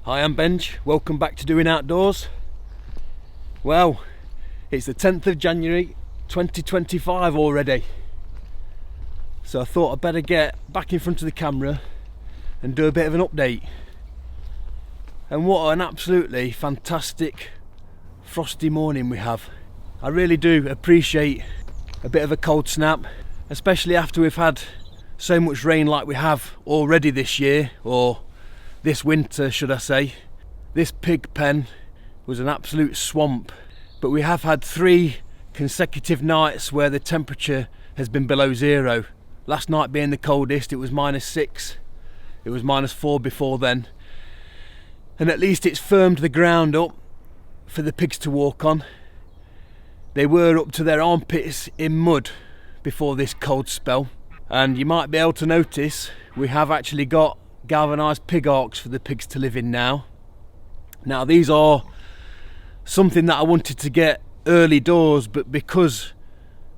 Hi, I'm Benj. Welcome back to Doing Outdoors. Well, it's the 10th of January 2025 already. So I thought I'd better get back in front of the camera and do a bit of an update. And what an absolutely fantastic frosty morning we have. I really do appreciate a bit of a cold snap, especially after we've had so much rain like we have already this year, or this winter should I say. This pig pen was an absolute swamp, but we have had 3 consecutive nights where the temperature has been below zero. Last night being the coldest, it was -6, it was -4 before then, and at least it's firmed the ground up for the pigs to walk on. They were up to their armpits in mud before this cold spell, and you might be able to notice we have actually got galvanised pig arks for the pigs to live in now. Now these are something that I wanted to get early doors, but because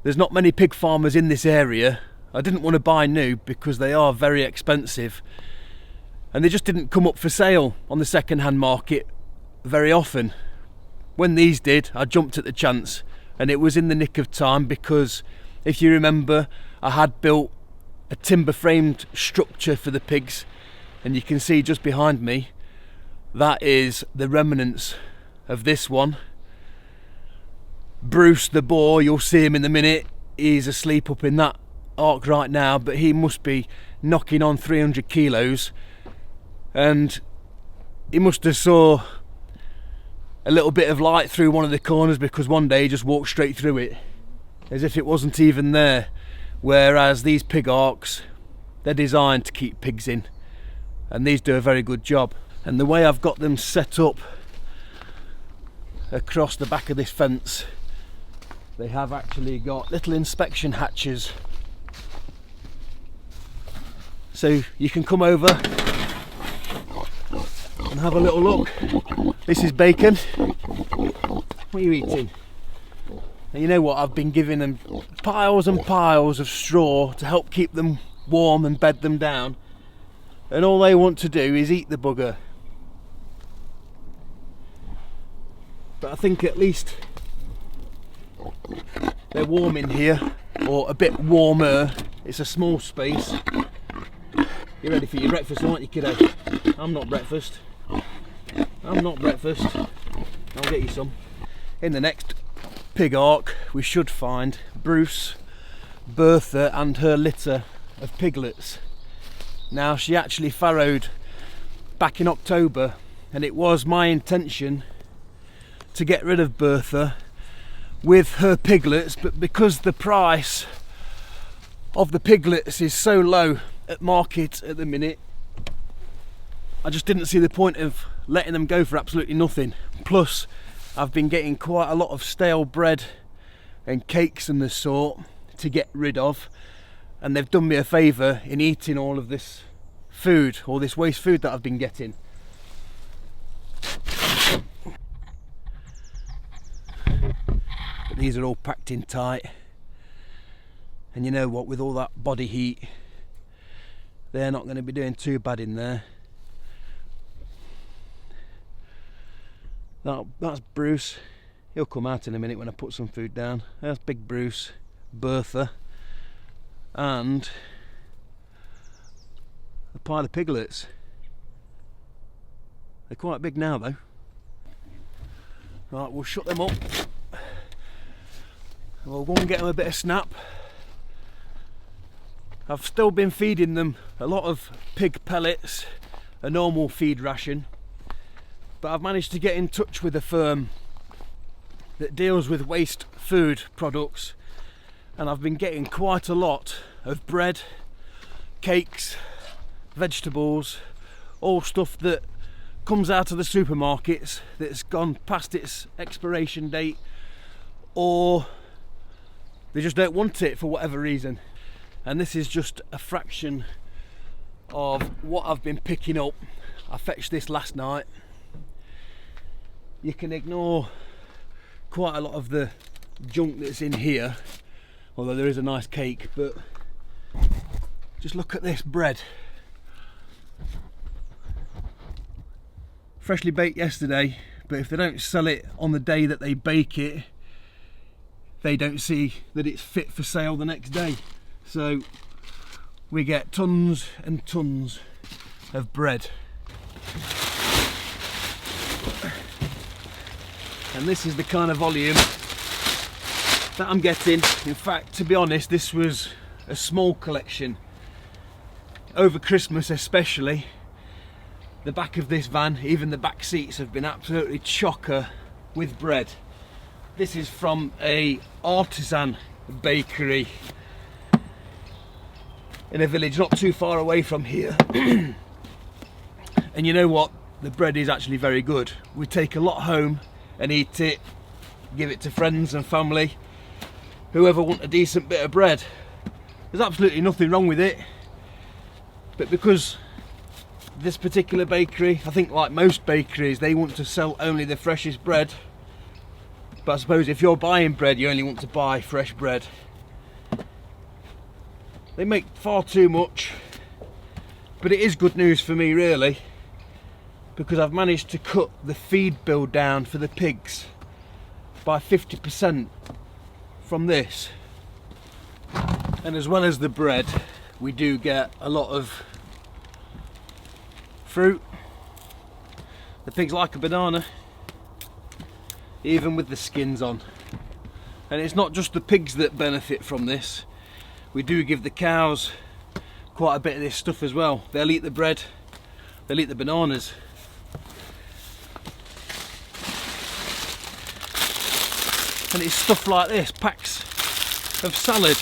there's not many pig farmers in this area, I didn't want to buy new because they are very expensive, and they just didn't come up for sale on the second-hand market very often. When these did, I jumped at the chance, and it was in the nick of time, because if you remember, I had built a timber framed structure for the pigs, and you can see just behind me that is the remnants of this one. Bruce the boar, you'll see him in a minute, he's asleep up in that ark right now, but he must be knocking on 300 kilos, and he must have saw a little bit of light through one of the corners, because one day he just walked straight through it as if it wasn't even there. Whereas these pig arks, they're designed to keep pigs in, and these do a very good job. And the way I've got them set up across the back of this fence, they have actually got little inspection hatches, so you can come over and have a little look. This is bacon. What are you eating? And you know what, I've been giving them piles and piles of straw to help keep them warm and bed them down, and all they want to do is eat the bugger. But I think at least they're warm in here, or a bit warmer. It's a small space. You're ready for your breakfast, aren't you, kiddo? I'm not breakfast. I'm not breakfast. I'll get you some. In the next pig ark we should find Bruce, Bertha and her litter of piglets. Now, she actually farrowed back in October, and it was my intention to get rid of Bertha with her piglets, but because the price of the piglets is so low at market at the minute, I just didn't see the point of letting them go for absolutely nothing. Plus, I've been getting quite a lot of stale bread and cakes and the sort to get rid of, and they've done me a favour in eating all of this food, or this waste food that I've been getting. But these are all packed in tight, and you know what, with all that body heat, they're not going to be doing too bad in there. That's Bruce. He'll come out in a minute when I put some food down. That's big Bruce, Bertha, and a pile of piglets. They're quite big now though. Right, we'll shut them up. We'll go and get them a bit of snap. I've still been feeding them a lot of pig pellets, a normal feed ration, but I've managed to get in touch with a firm that deals with waste food products, and I've been getting quite a lot of bread, cakes, vegetables, all stuff that comes out of the supermarkets that's gone past its expiration date, or they just don't want it for whatever reason. And this is just a fraction of what I've been picking up. I fetched this last night. You can ignore quite a lot of the junk that's in here, although there is a nice cake, but just look at this bread. freshly baked yesterday, but if they don't sell it on the day that they bake it, they don't see that it's fit for sale the next day. So we get tons and tons of bread. And this is the kind of volume that I'm getting. In fact, to be honest, this was a small collection. Over Christmas especially, the back of this van, even the back seats, have been absolutely chocker with bread. This is from a artisan bakery in a village not too far away from here. And you know what? The bread is actually very good. We take a lot home and eat it, give it to friends and family, whoever want a decent bit of bread. There's absolutely nothing wrong with it, but because this particular bakery, I think like most bakeries, they want to sell only the freshest bread. But I suppose if you're buying bread, you only want to buy fresh bread. They make far too much, but it is good news for me really, because I've managed to cut the feed bill down for the pigs by 50% from this. And as well as the bread, we do get a lot of fruit. The pigs like a banana, even with the skins on. And it's not just the pigs that benefit from this. We do give the cows quite a bit of this stuff as well. They'll eat the bread, they'll eat the bananas. And it's stuff like this, packs of salad.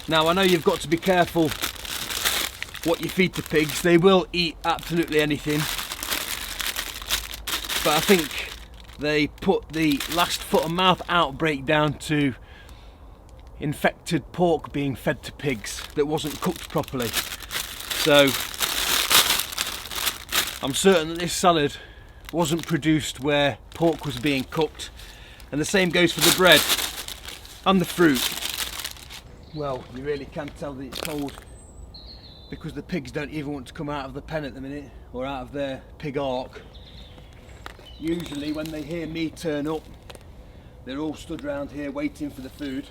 Now I know you've got to be careful what you feed to pigs. They will eat absolutely anything, but I think they put the last foot and mouth outbreak down to infected pork being fed to pigs that wasn't cooked properly. So I'm certain that this salad wasn't produced where pork was being cooked, and the same goes for the bread and the fruit. Well, you really can tell that it's cold because the pigs don't even want to come out of the pen at the minute, or out of their pig ark. Usually when they hear me turn up, they're all stood round here waiting for the food.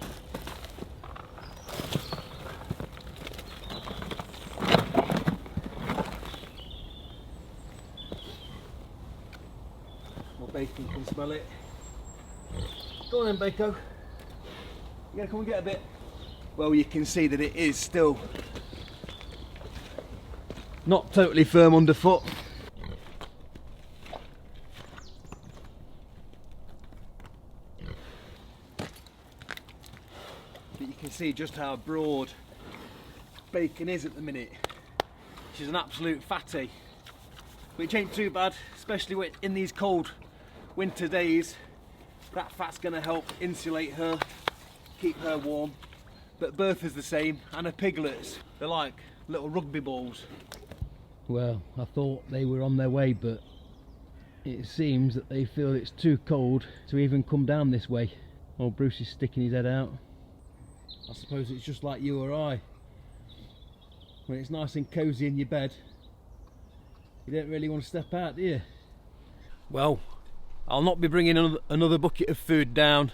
Bacon can smell it. Go on then, Bacon. You gonna come and get a bit? Well, you can see that it is still not totally firm underfoot. But you can see just how broad Bacon is at the minute. She's an absolute fatty, which ain't too bad, especially in these cold winter days. That fat's going to help insulate her, keep her warm. But Bertha's the same, and her piglets, they're like little rugby balls. Well, I thought they were on their way, but it seems that they feel it's too cold to even come down this way. Old Bruce is sticking his head out. I suppose it's just like you or I. When it's nice and cosy in your bed, you don't really want to step out, do you? Well, I'll not be bringing another bucket of food down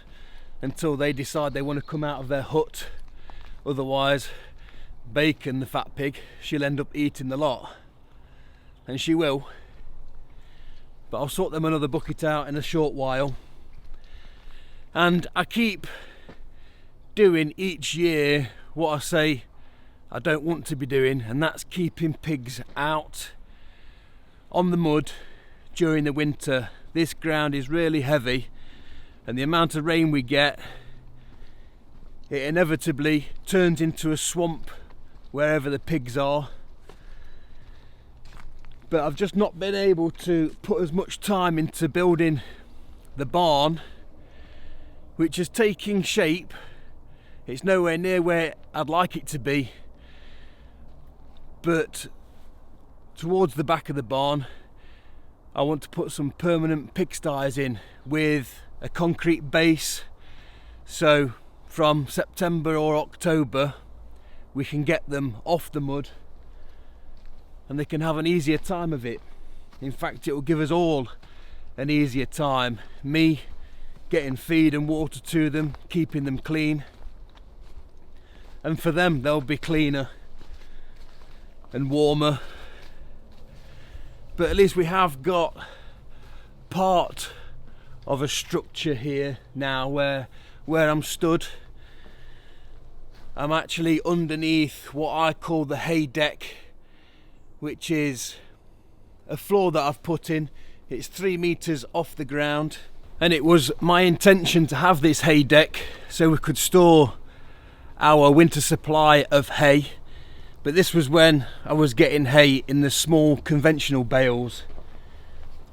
until they decide they want to come out of their hut. Otherwise, Bacon, the fat pig, she'll end up eating the lot. And she will. But I'll sort them another bucket out in a short while. And I keep doing each year what I say I don't want to be doing, and that's keeping pigs out on the mud during the winter. This ground is really heavy, and the amount of rain we get, it inevitably turns into a swamp wherever the pigs are. But I've just not been able to put as much time into building the barn, which is taking shape. It's nowhere near where I'd like it to be, but towards the back of the barn I want to put some permanent pigsties in with a concrete base, so from September or October we can get them off the mud and they can have an easier time of it. In fact, it will give us all an easier time. Me getting feed and water to them, keeping them clean, and for them they'll be cleaner and warmer. But at least we have got part of a structure here now where I'm stood. I'm actually underneath what I call the hay deck, which is a floor that I've put in. It's 3 meters off the ground, and it was my intention to have this hay deck so we could store our winter supply of hay. But this was when I was getting hay in the small conventional bales.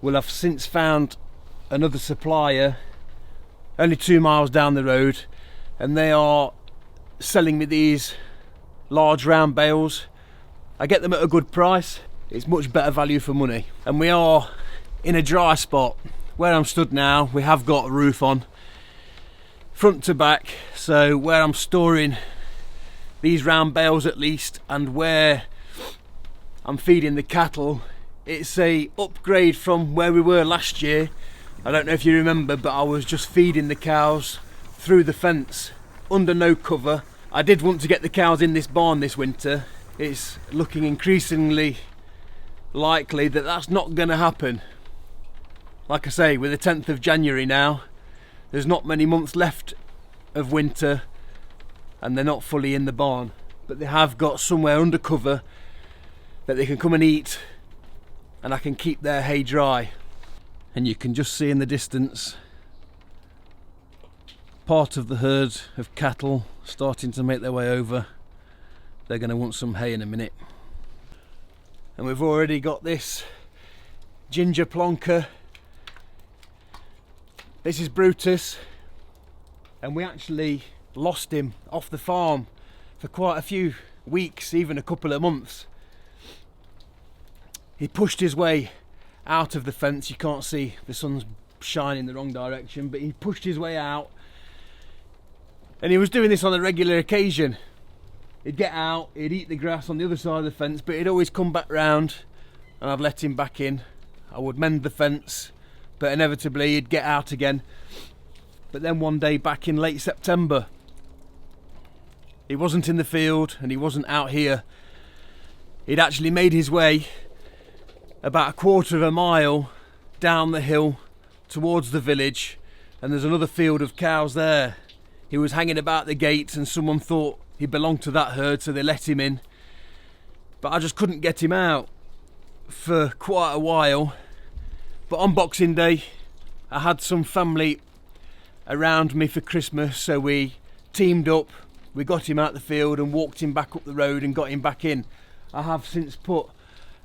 Well, I've since found another supplier only 2 miles down the road, and they are selling me these large round bales. I get them at a good price. It's much better value for money. And we are in a dry spot. Where I'm stood now, we have got a roof on front to back, so where I'm storing these round bales at least, and where I'm feeding the cattle, it's a upgrade from where we were last year. I don't know if you remember, but I was just feeding the cows through the fence under no cover. I did want to get the cows in this barn this winter. It's looking increasingly likely that that's not going to happen. Like I say, with the 10th of January now, there's not many months left of winter and they're not fully in the barn, but they have got somewhere under cover that they can come and eat, and I can keep their hay dry. And you can just see in the distance part of the herd of cattle starting to make their way over. They're going to want some hay in a minute. And we've already got this ginger plonker. This is Brutus, and we actually lost him off the farm for quite a few weeks, even a couple of months. He pushed his way out of the fence. You can't see, the sun's shining the wrong direction, but he pushed his way out, and he was doing this on a regular occasion. He'd get out, he'd eat the grass on the other side of the fence, but he'd always come back round and I'd let him back in. I would mend the fence, but inevitably he'd get out again. But then one day back in late September, he wasn't in the field and he wasn't out here. He'd actually made his way about a quarter of a mile down the hill towards the village, and there's another field of cows there. He was hanging about the gate and someone thought he belonged to that herd, so they let him in. But I just couldn't get him out for quite a while. But on Boxing Day, I had some family around me for Christmas, so we teamed up, we got him out the field and walked him back up the road and got him back in. I have since put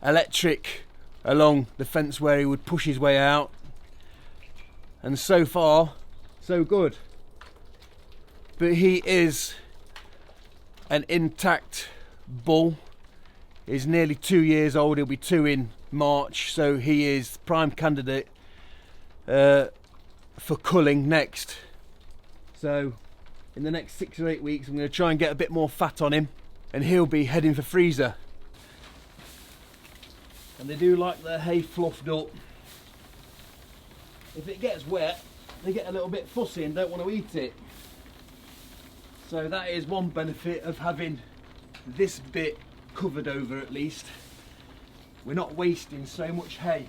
electric along the fence where he would push his way out, and so far so good. But he is an intact bull. He's nearly 2 years old, he'll be 2 in March, so he is prime candidate for culling next. So in the next 6 or 8 weeks I'm going to try and get a bit more fat on him, and he'll be heading for freezer. And they do like their hay fluffed up. If it gets wet, they get a little bit fussy and don't want to eat it. So that is one benefit of having this bit covered over at least. We're not wasting so much hay.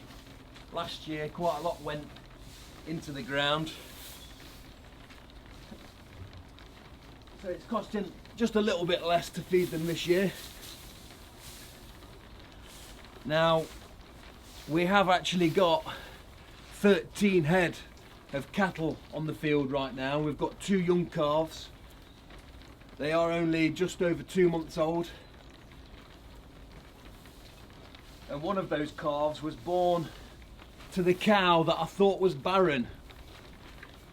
Last year quite a lot went into the ground. So it's costing just a little bit less to feed them this year. Now, we have actually got 13 head of cattle on the field right now. We've got 2 young calves. They are only just over 2 months old. And one of those calves was born to the cow that I thought was barren.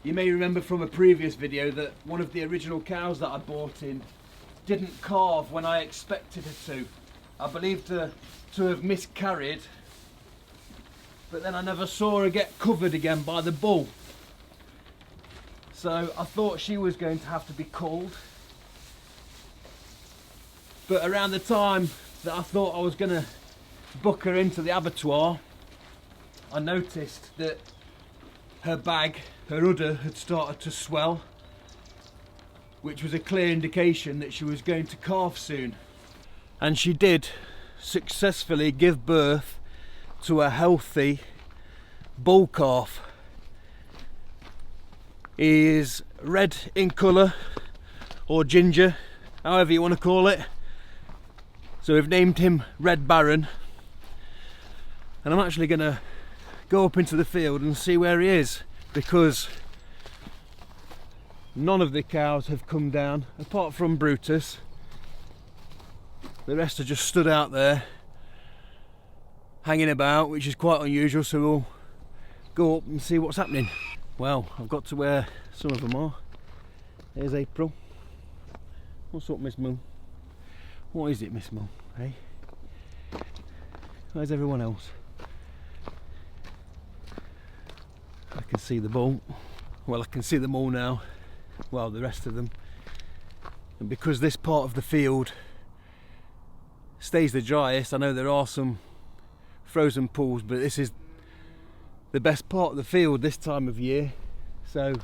You may remember from a previous video that one of the original cows that I bought in didn't calve when I expected her to. I believed her to have miscarried, but then I never saw her get covered again by the bull. So I thought she was going to have to be culled. But around the time that I thought I was going to book her into the abattoir, I noticed that her bag, her udder, had started to swell, which was a clear indication that she was going to calve soon. And she did successfully give birth to a healthy bull calf. He is red in colour, or ginger, however you want to call it. So we've named him Red Baron, and I'm actually going to go up into the field and see where he is, because none of the cows have come down apart from Brutus. The rest are just stood out there hanging about, which is quite unusual, so we'll go up and see what's happening. Well, I've got to where some of them are. There's April. What's up, Miss Moon? What is it, Miss Moon? Hey? Where's everyone else? I can see the bull. Well, I can see them all now. Well, the rest of them. And because this part of the field stays the driest, I know there are some frozen pools, but this is the best part of the field this time of year. So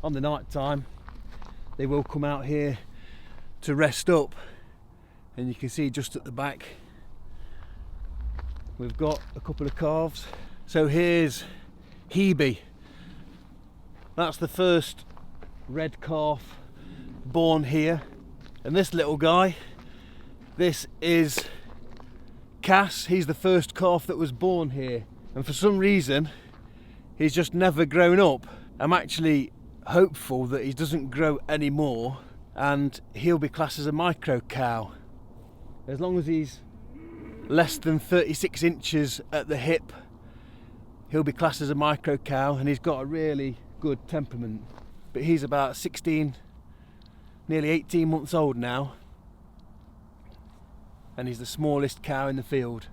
on the night time they will come out here to rest up, and you can see just at the back we've got a couple of calves. So here's Hebe. That's the first red calf born here, and this little guy, this is Cass. He's the first calf that was born here, and for some reason he's just never grown up. I'm actually hopeful that he doesn't grow anymore and he'll be classed as a micro cow. As long as he's less than 36 inches at the hip, he'll be classed as a micro cow, and he's got a really good temperament. But he's about 16, nearly 18 months old now, and he's the smallest cow in the field.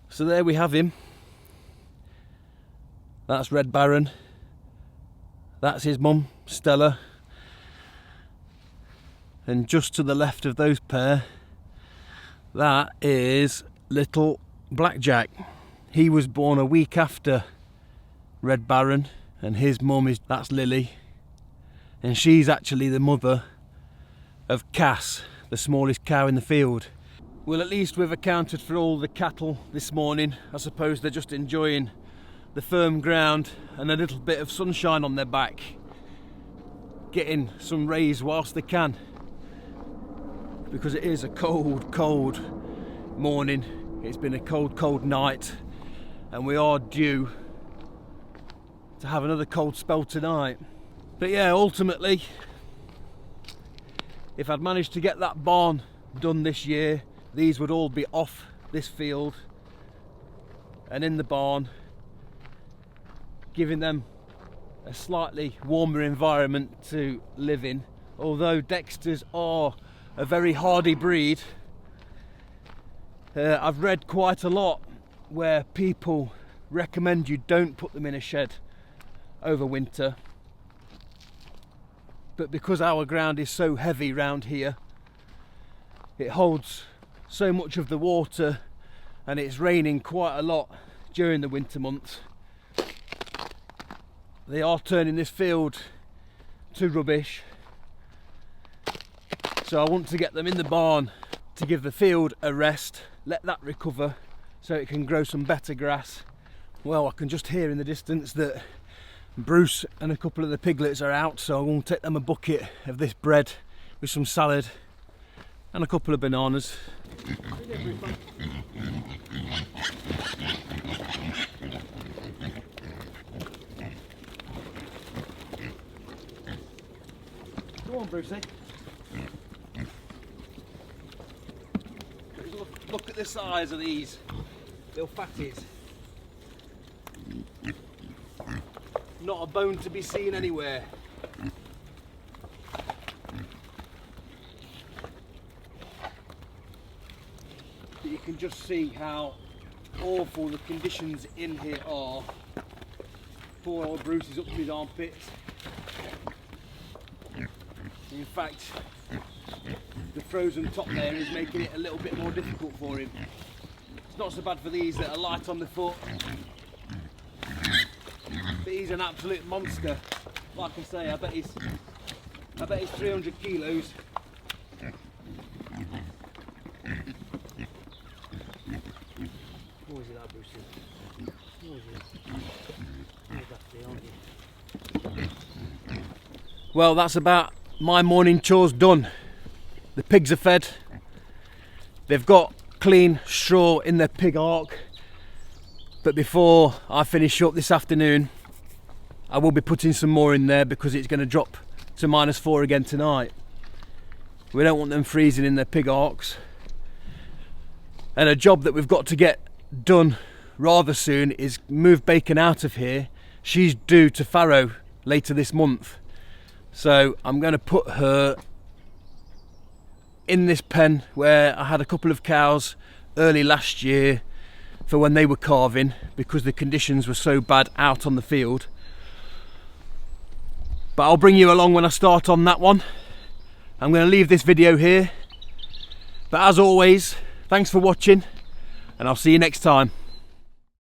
So there we have him. That's Red Baron. That's his mum, Stella. And just to the left of those pair, that is little Blackjack. He was born a week after Red Baron, and his mum that's Lily. And she's actually the mother of Cass, the smallest cow in the field. Well, at least we've accounted for all the cattle this morning. I suppose they're just enjoying the firm ground and a little bit of sunshine on their back, getting some rays whilst they can, because it is a cold morning. It's been a cold night, and we are due to have another cold spell tonight. But yeah, ultimately, if I'd managed to get that barn done this year, these would all be off this field and in the barn, giving them a slightly warmer environment to live in. Although Dexters are a very hardy breed, I've read quite a lot where people recommend you don't put them in a shed over winter. But because our ground is so heavy round here, it holds so much of the water, and it's raining quite a lot during the winter months. They are turning this field to rubbish, so I want to get them in the barn to give the field a rest, let that recover so it can grow some better grass. Well, I can just hear in the distance that Bruce and a couple of the piglets are out, so I'm going to take them a bucket of this bread with some salad and a couple of bananas. Go on, Brucey. Look at the size of these little fatties. Not a bone to be seen anywhere. But you can just see how awful the conditions in here are. Poor old Bruce is up to his armpits. In fact, the frozen top there is making it a little bit more difficult for him. It's not so bad for these that are light on the foot. But he's an absolute monster. Like I say, I bet he's 300 kilos. What is it that, Brucey? What is it? Well, that's about my morning chores done. The pigs are fed. They've got clean straw in their pig ark. But before I finish up this afternoon, I will be putting some more in there because it's going to drop to -4 again tonight. We don't want them freezing in their pig arks. And a job that we've got to get done rather soon is move Bacon out of here. She's due to farrow later this month. So I'm going to put her in this pen where I had a couple of cows early last year for when they were calving, because the conditions were so bad out on the field. But I'll bring you along when I start on that one. I'm going to leave this video here. But as always, thanks for watching, and I'll see you next time.